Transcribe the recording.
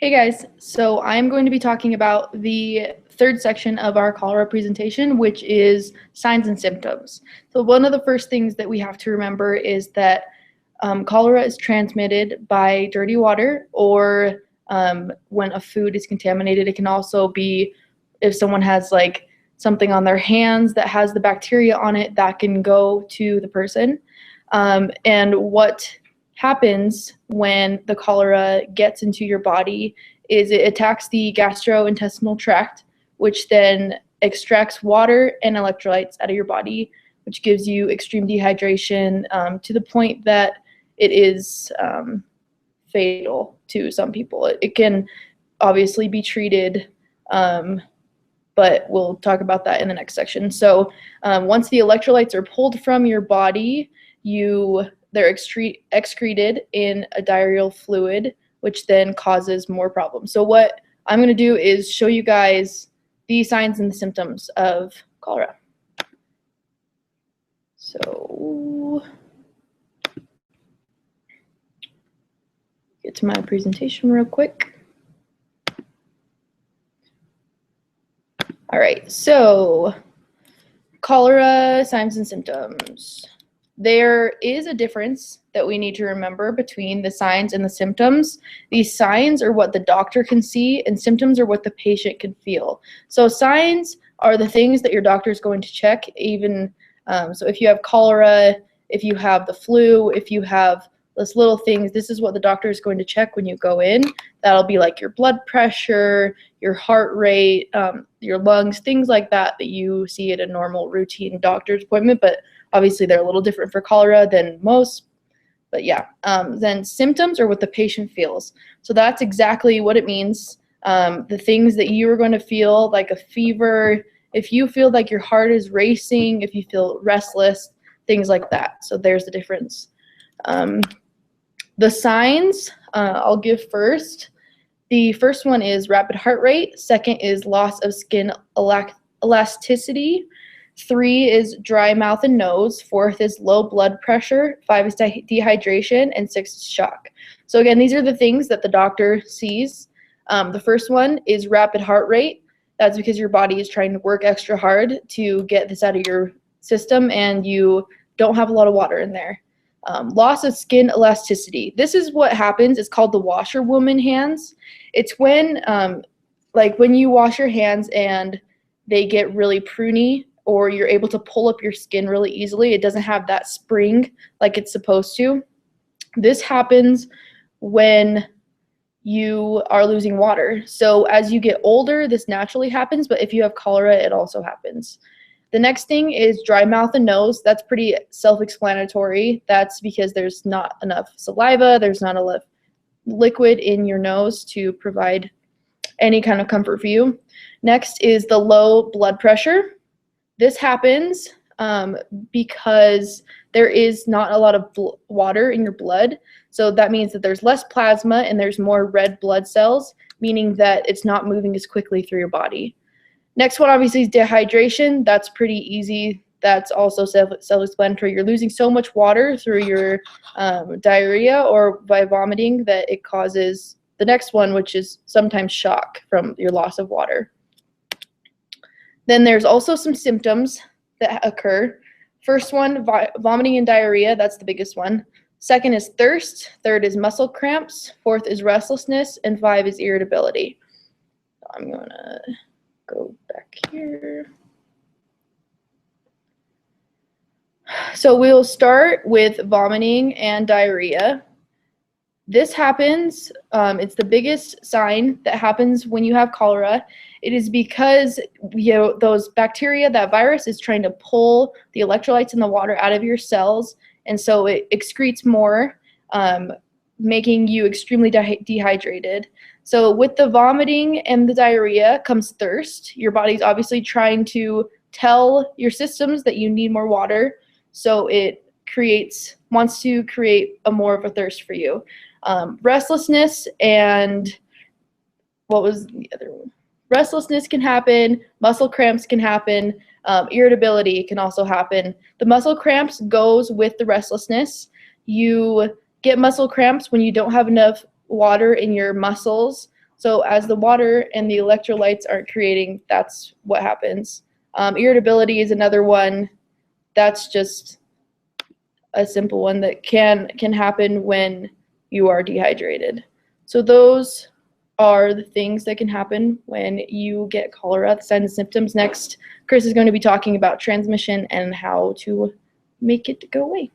Hey guys, so I'm going to be talking about the third section of our cholera presentation, which is signs and symptoms. So one of the first things that we have to remember is that cholera is transmitted by dirty water or when a food is contaminated. It can also be if someone has like something on their hands that has the bacteria on it, that can go to the person. And what happens when the cholera gets into your body is it attacks the gastrointestinal tract, which then extracts water and electrolytes out of your body, which gives you extreme dehydration to the point that it is fatal to some people. It can obviously be treated, but we'll talk about that in the next section. So once the electrolytes are pulled from your body, they're excreted in a diarrheal fluid, which then causes more problems. So what I'm going to do is show you guys the signs and the symptoms of cholera. So get to my presentation real quick. All right, so cholera signs and symptoms. There is a difference that we need to remember between the signs and the symptoms. These signs are what the doctor can see, and symptoms are what the patient can feel. So signs are the things that your doctor is going to check, even so if you have cholera, if you have the flu, if you have those little things, this is what the doctor is going to check when you go in. That'll be like your blood pressure, your heart rate, your lungs, things like that that you see at a normal routine doctor's appointment, but obviously they're a little different for cholera than most, but yeah. Then symptoms are what the patient feels. So that's exactly what it means. The things that you are going to feel, like a fever, if you feel like your heart is racing, if you feel restless, things like that. So there's the difference. The signs I'll give first. The first one is rapid heart rate. Second is loss of skin elasticity. 3 is dry mouth and nose. 4th is low blood pressure. 5 is dehydration. And 6 is shock. So again, these are the things that the doctor sees. The first one is rapid heart rate. That's because your body is trying to work extra hard to get this out of your system, and you don't have a lot of water in there. Loss of skin elasticity. This is what happens. It's called the washerwoman hands. It's when, like when you wash your hands and they get really pruny, or you're able to pull up your skin really easily. It doesn't have that spring like it's supposed to. This happens when you are losing water. So as you get older, this naturally happens, but if you have cholera, it also happens. The next thing is dry mouth and nose. That's pretty self-explanatory. That's because there's not enough saliva, there's not enough liquid in your nose to provide any kind of comfort for you. Next is the low blood pressure. This happens because there is not a lot of water in your blood. So that means that there's less plasma and there's more red blood cells, meaning that it's not moving as quickly through your body. Next one obviously is dehydration. That's pretty easy. That's also self-explanatory. You're losing so much water through your diarrhea or by vomiting that it causes the next one, which is sometimes shock from your loss of water. Then there's also some symptoms that occur. First one, vomiting and diarrhea. That's the biggest one. Second is thirst. Third is muscle cramps. 4th is restlessness. And 5 is irritability. So I'm going to go back here. So we'll start with vomiting and diarrhea. This happens, it's the biggest sign that happens when you have cholera. It is because those bacteria, that virus is trying to pull the electrolytes in the water out of your cells, and so it excretes more, making you extremely dehydrated. So with the vomiting and the diarrhea comes thirst. Your body's obviously trying to tell your systems that you need more water, so it wants to create more of a thirst for you. Restlessness and what was the other one? Restlessness can happen, muscle cramps can happen, irritability can also happen. The muscle cramps goes with the restlessness. You get muscle cramps when you don't have enough water in your muscles. So as the water and the electrolytes aren't creating, that's what happens. Irritability is another one. That's just a simple one that can happen when you are dehydrated. So those are the things that can happen when you get cholera, the signs and symptoms. Next, Chris is going to be talking about transmission and how to make it go away.